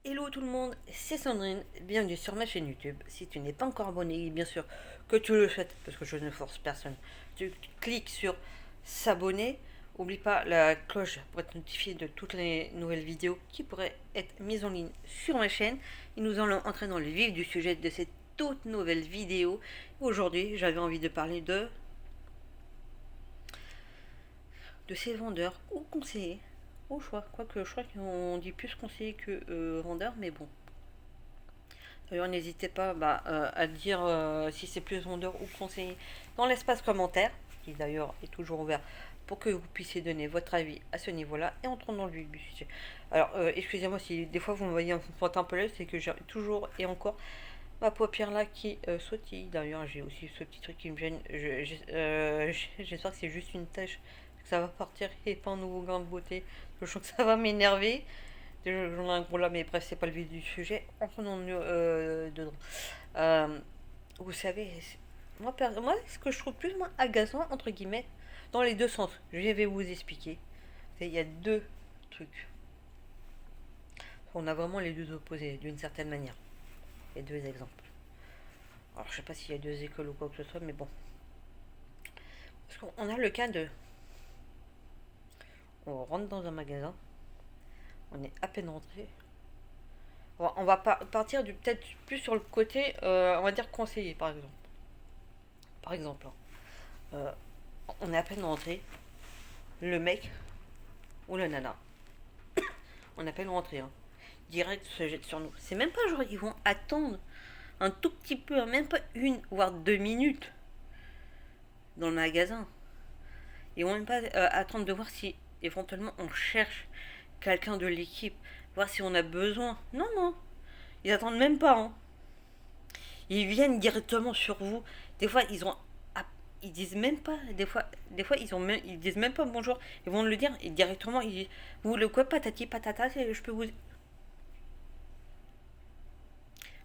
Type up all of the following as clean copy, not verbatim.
Hello tout le monde, c'est Sandrine, bienvenue sur ma chaîne YouTube. Si tu n'es pas encore abonné, bien sûr que tu le souhaites, parce que je ne force personne, tu cliques sur s'abonner. N'oublie pas la cloche pour être notifié de toutes les nouvelles vidéos qui pourraient être mises en ligne sur ma chaîne. Et nous allons entrer dans le vif du sujet de cette toute nouvelle vidéo. Aujourd'hui, j'avais envie de parler de ces vendeurs ou conseillers au choix. Quoique je crois qu'on dit plus conseiller que vendeur, mais bon. D'ailleurs, n'hésitez pas à dire si c'est plus vendeur ou conseiller dans l'espace commentaire, qui d'ailleurs est toujours ouvert pour que vous puissiez donner votre avis à ce niveau-là et entrons dans le vif du sujet. Alors, excusez-moi si des fois vous me voyez un peu l'œil, c'est que j'ai toujours et encore ma paupière là qui sautille. D'ailleurs, j'ai aussi ce petit truc qui me gêne. J'espère que c'est juste une tâche, que ça va partir et pas un nouveau gain de beauté. Je sens que ça va m'énerver. J'en ai un gros là, mais bref, c'est pas le vif du sujet. Entrons dedans. Euh, vous savez, moi, ce que je trouve plus agaçant, entre guillemets, dans les deux sens, je vais vous expliquer. Il y a deux trucs. On a vraiment les deux opposés, d'une certaine manière. Les deux exemples. Alors, je sais pas s'il y a deux écoles ou quoi que ce soit, mais bon. Parce qu'on a le cas de. On rentre dans un magasin, on est à peine rentré. On va partir du peut-être plus sur le côté, on va dire conseiller, par exemple. Par exemple, hein. Euh, on est à peine rentré, le mec ou le nana, on a à peine rentré, hein, direct se jette sur nous. C'est même pas genre, ils vont attendre un tout petit peu, hein, même pas une voire 2 minutes dans le magasin. Ils vont même pas attendre de voir si éventuellement on cherche quelqu'un de l'équipe, voir si on a besoin. Non, non, ils attendent même pas, hein. Ils viennent directement sur vous. Des fois, ils disent même pas. Des fois ils disent même pas bonjour. Ils vont le dire et directement ils disent vous le quoi patati patata. Je peux vous.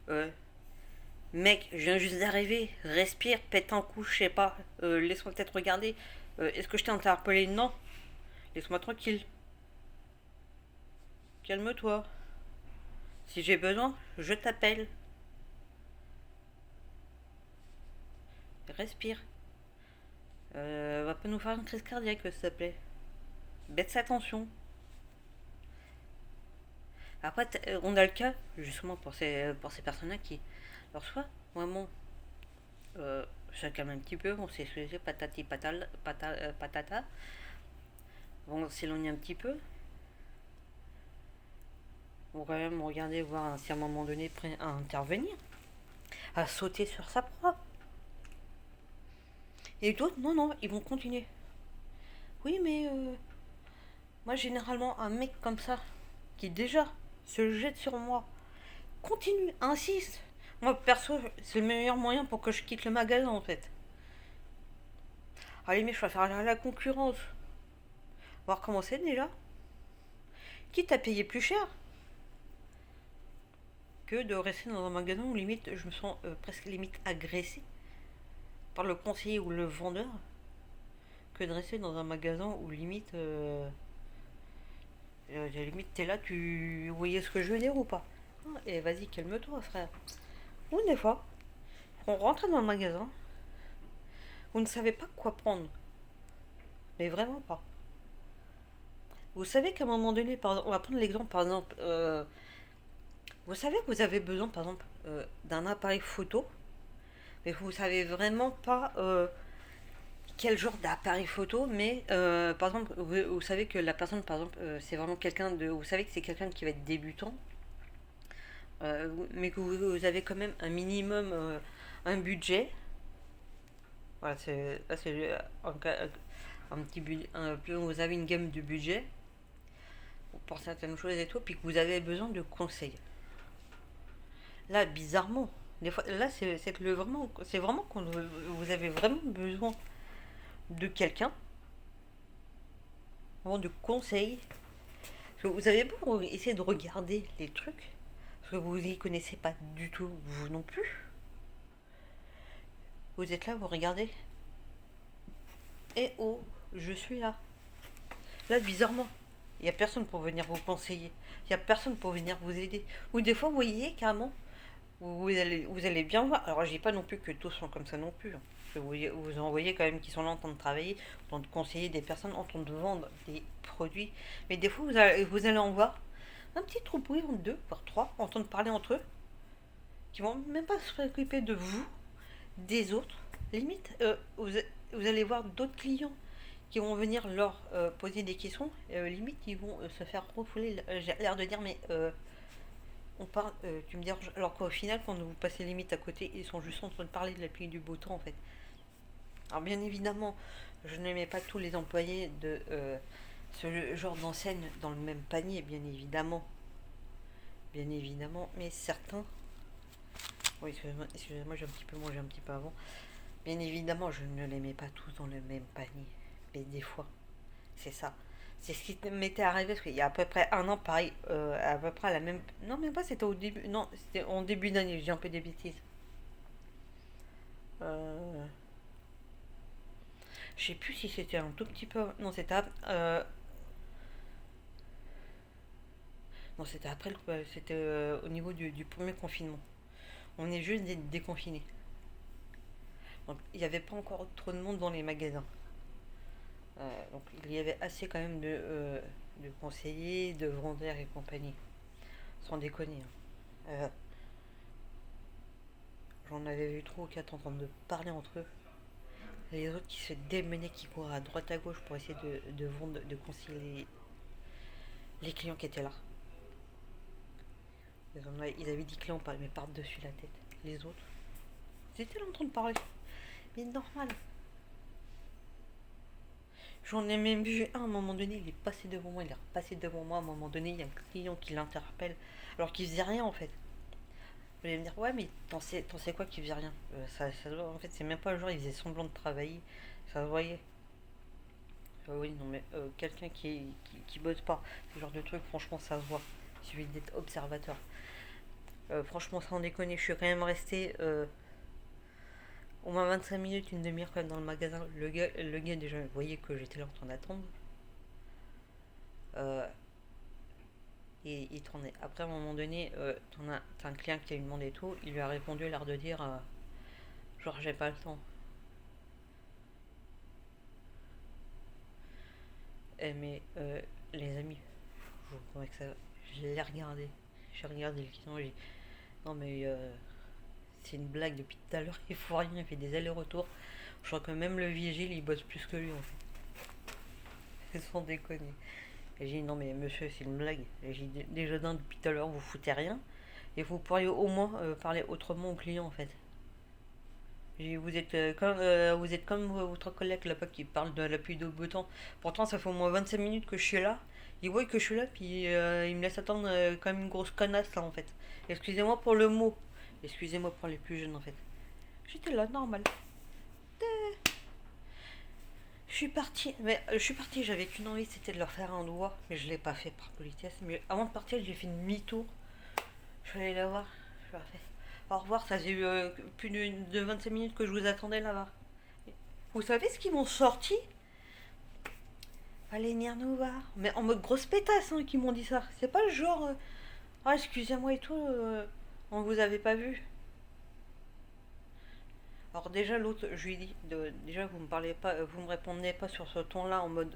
Euh, Mec, je viens juste d'arriver. Respire, pète un coup, je sais pas. Laisse-moi peut-être regarder. Est-ce que je t'ai interpellé? Non. Laisse-moi tranquille. Calme-toi. Si j'ai besoin, je t'appelle. Respire. Va pas nous faire une crise cardiaque, s'il te plaît. Baisse sa tension. Après, on a le cas, justement, pour ces personnes-là qui, leur soit, vraiment, ça calme un petit peu, on s'est excusé, patati patata, on s'éloigne un petit peu, on va même regarder, voir si à un moment donné, prêt à intervenir, à sauter sur sa proie. Et d'autres, non, non, ils vont continuer. Oui, mais moi, généralement, un mec comme ça, qui déjà se jette sur moi, continue, insiste. Moi, perso, c'est le meilleur moyen pour que je quitte le magasin, en fait. Allez, mais je vais faire la concurrence. Voir comment c'est déjà. Quitte à payer plus cher que de rester dans un magasin où limite je me sens presque limite agressé par le conseiller ou le vendeur que de rester dans un magasin où limite t'es là, tu voyais ce que je veux dire ou pas. Et vas-y, calme-toi, frère. Ou des fois, on rentre dans le magasin, vous ne savez pas quoi prendre. Mais vraiment pas. Vous savez qu'à un moment donné, par exemple, on va prendre l'exemple, par exemple, vous savez que vous avez besoin, par exemple, d'un appareil photo, mais vous savez vraiment pas quel genre d'appareil photo, mais par exemple, vous savez que la personne, par exemple, c'est vraiment quelqu'un de. Vous savez que c'est quelqu'un qui va être débutant, mais que vous avez quand même un minimum, un budget. Voilà, là, c'est un petit budget. Vous avez une gamme de budget pour certaines choses et tout, puis que vous avez besoin de conseils. Là, bizarrement, des fois, là, c'est vraiment quand vous avez vraiment besoin de quelqu'un, vraiment de conseils. Parce que vous avez beau essayer de regarder les trucs, parce que vous n'y connaissez pas du tout, vous non plus. Vous êtes là, vous regardez. Eh oh, je suis là. Là, bizarrement. Il n'y a personne pour venir vous conseiller. Il n'y a personne pour venir vous aider. Ou des fois, vous voyez carrément, vous allez bien voir. Alors, je dis pas non plus que tous sont comme ça non plus, hein. Vous en voyez quand même qui sont là en train de travailler, en train de conseiller des personnes, en train de vendre des produits. Mais des fois, vous allez en voir un petit troupeau, deux, voire trois, en train de parler entre eux, qui vont même pas se préoccuper de vous, des autres. Limite, vous allez voir d'autres clients qui vont venir leur poser des questions. Limite, ils vont se faire refouler. J'ai l'air de dire, mais on parle, tu me déranges. Alors qu'au final, quand vous passez limite à côté, ils sont juste en train de parler de la pluie et du beau temps en fait. Alors bien évidemment, je ne mets pas tous les employés de ce genre d'enseigne dans le même panier, bien évidemment, mais certains. Oui, excusez-moi, j'ai un petit peu mangé un petit peu avant. Bien évidemment, je ne les mets pas tous dans le même panier, mais des fois, c'est ça. C'est ce qui m'était arrivé parce qu'il y a à peu près un an, pareil, à peu près à la même. Non, même pas, c'était au début. Non, c'était en début d'année, je dis un peu des bêtises. Euh, je sais plus si c'était un tout petit peu. Non, c'était après c'était au niveau du premier confinement. On est juste déconfiné. Donc il n'y avait pas encore trop de monde dans les magasins. Donc il y avait assez quand même de conseillers, de vendeurs et compagnie. Sans déconner, hein. J'en avais vu trois ou quatre en train de parler entre eux. Les autres qui se démenaient, qui courent à droite à gauche pour essayer de vendre, de conseiller les clients qui étaient là. Ils avaient 10 clients, mais par-dessus la tête. Les autres, ils étaient là en train de parler. Mais normal. J'en ai même vu un à un moment donné, il est passé devant moi, il est repassé devant moi à un moment donné, il y a un client qui l'interpelle, alors qu'il faisait rien en fait. Vous allez me dire, ouais, mais t'en sais quoi qu'il faisait rien. En fait, c'est même pas le genre, il faisait semblant de travailler, ça se voyait. Oui, non, mais quelqu'un qui bosse pas, ce genre de truc, franchement, ça se voit. Il suffit d'être observateur. Franchement, sans déconner, je suis quand même resté au moins 25 minutes, une demi-heure quand même dans le magasin. Le gars déjà, vous voyez que j'étais là en train d'attendre. Euh, et il tournait. Après, à un moment donné, t'as un client qui a eu demandé tout. Il lui a répondu, l'air de dire genre, j'ai pas le temps. Mais les amis, je vous promets que ça. Je l'ai regardé. J'ai regardé le client. J'ai dit, non, mais c'est une blague depuis tout à l'heure. Il faut rien. Il fait des allers-retours. Je crois que même le vigile, il bosse plus que lui en fait. Sans déconner. Et j'ai dit, non, mais monsieur, c'est une blague. Et j'ai dit, déjà d'un, depuis tout à l'heure, vous foutez rien. Et vous pourriez au moins parler autrement au client en fait. Vous êtes comme votre collègue là-bas qui parle de la pluie de beau temps. Pourtant, ça fait au moins 25 minutes que je suis là. Il voit que je suis là, puis il me laisse attendre comme une grosse connasse là en fait. Excusez-moi pour le mot. Excusez-moi pour les plus jeunes en fait. J'étais là, normal. Je suis partie, mais je suis partie, j'avais qu'une envie, c'était de leur faire un doigt, mais je l'ai pas fait par politesse. Mais avant de partir, j'ai fait une demi-tour. Je suis allée la voir. Je leur ai fait au revoir, ça fait plus de 25 minutes que je vous attendais là-bas. Vous savez ce qu'ils m'ont sorti? Fallait venir nous voir. Mais en mode grosse pétasse, hein, qui m'ont dit ça. C'est pas le genre. Ah, excusez-moi et tout, on vous avait pas vu. Alors, déjà, l'autre, je lui ai dit, déjà, vous me parlez pas, vous me répondez pas sur ce ton-là en mode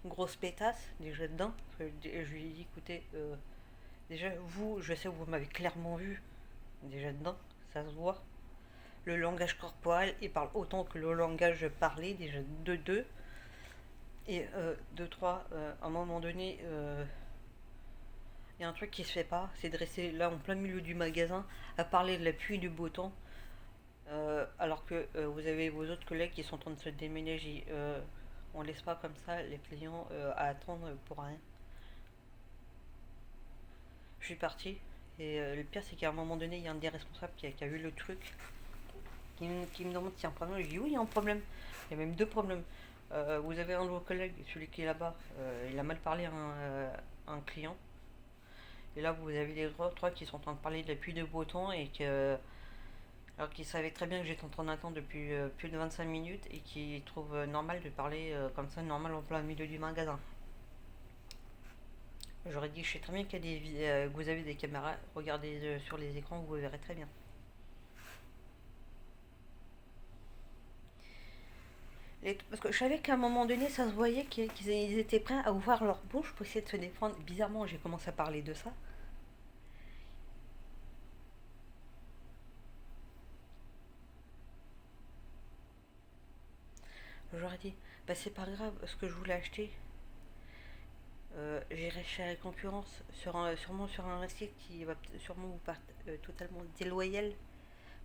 grosse pétasse, déjà dedans. Je lui ai dit, écoutez, déjà, vous, je sais que vous m'avez clairement vu, déjà dedans, ça se voit. Le langage corporel, il parle autant que le langage parlé, déjà de deux. Et de trois, à un moment donné, il y a un truc qui se fait pas, c'est de rester là en plein milieu du magasin à parler de la pluie et du beau temps, alors que vous avez vos autres collègues qui sont en train de se déménager. On laisse pas comme ça les clients à attendre pour rien. Je suis parti. Et le pire, c'est qu'à un moment donné, il y a un des responsables qui a vu le truc, qui me demande s'il y a un problème. Je dis oui, il y a un problème. Il y a même deux problèmes. Vous avez un de vos collègues, celui qui est là-bas, il a mal parlé à un client. Et là, vous avez les trois qui sont en train de parler de la pluie de beau temps et que. Alors qu'ils savaient très bien que j'étais en train d'attendre depuis plus de 25 minutes et qui trouvent normal de parler comme ça, normal en plein milieu du magasin. J'aurais dit, je sais très bien qu'il y a que vous avez des caméras, regardez sur les écrans, vous verrez très bien. Parce que je savais qu'à un moment donné, ça se voyait qu'ils étaient prêts à ouvrir leur bouche pour essayer de se défendre. Bizarrement, j'ai commencé à parler de ça. J'aurais dit, bah c'est pas grave, ce que je voulais acheter, j'irai chez la concurrence, sûrement sur un site qui va sûrement vous paraître totalement déloyal.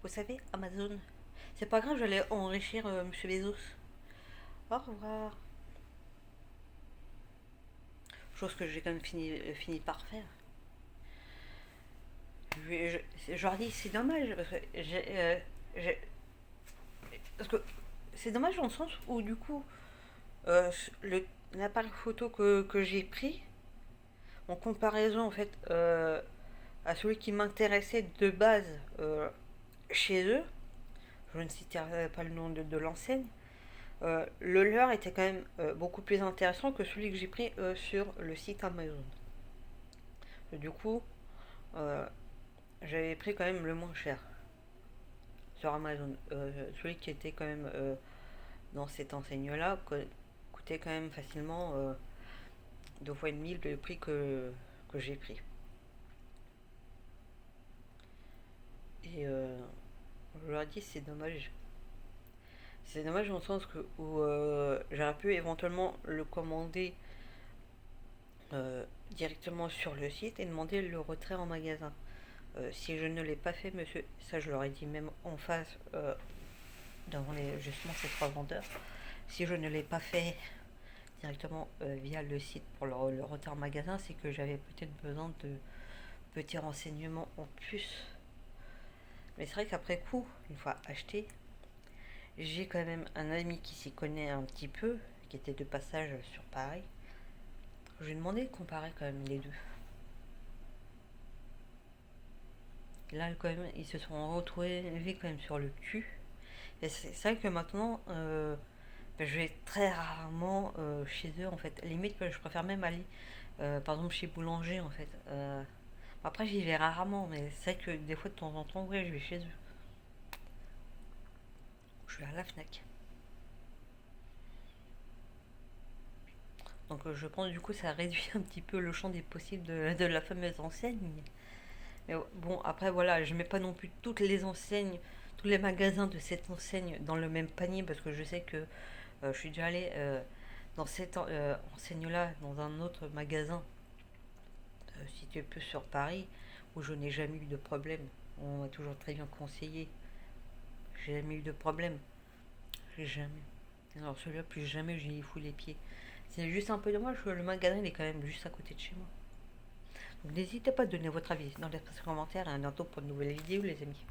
Vous savez, Amazon. C'est pas grave, j'allais enrichir Monsieur Bezos. Au revoir. Chose que j'ai quand même fini par faire. Je leur dis, c'est dommage, j'ai- parce que c'est dommage dans le sens où du coup, euh, le- l'appareil photo que j'ai pris, en comparaison en fait à celui qui m'intéressait de base chez eux, je ne citerai pas le nom de l'enseigne, le leur était quand même beaucoup plus intéressant que celui que j'ai pris sur le site Amazon. Du coup, euh, j'avais pris quand même le moins cher sur Amazon. Celui qui était quand même dans cette enseigne-là coûtait quand même facilement deux fois et demi le prix que j'ai pris. Et je leur ai dit c'est dommage. C'est dommage dans le sens où j'aurais pu éventuellement le commander directement sur le site et demander le retrait en magasin. Si je ne l'ai pas fait, monsieur, ça je leur ai dit même en face devant justement ces trois vendeurs, si je ne l'ai pas fait directement via le site pour le retrait en magasin, c'est que j'avais peut-être besoin de petits renseignements en plus. Mais c'est vrai qu'après coup, une fois acheté, j'ai quand même un ami qui s'y connaît un petit peu, qui était de passage sur Paris. Je lui ai demandé de comparer quand même les deux. Là, quand même, ils se sont retrouvés quand même sur le cul. Et c'est vrai que maintenant, ben, je vais très rarement chez eux en fait. Limite, je préfère même aller, par exemple, chez Boulanger en fait. Après, j'y vais rarement, mais c'est vrai que des fois, de temps en temps, ouais, je vais chez eux. Je vais à la Fnac. Donc, je pense du coup, ça réduit un petit peu le champ des possibles de la fameuse enseigne. Mais bon, après, voilà, je mets pas non plus toutes les enseignes, tous les magasins de cette enseigne dans le même panier parce que je sais que je suis déjà allé dans cette enseigne-là, dans un autre magasin situé plus sur Paris, où je n'ai jamais eu de problème. On m'a toujours très bien conseillé. J'ai jamais eu de problème. J'ai jamais. Alors celui-là, plus jamais j'y fous les pieds. C'est juste un peu dommage que le magasin il est quand même juste à côté de chez moi. Donc n'hésitez pas à donner votre avis dans l'espace commentaire et à bientôt pour de nouvelles vidéos les amis.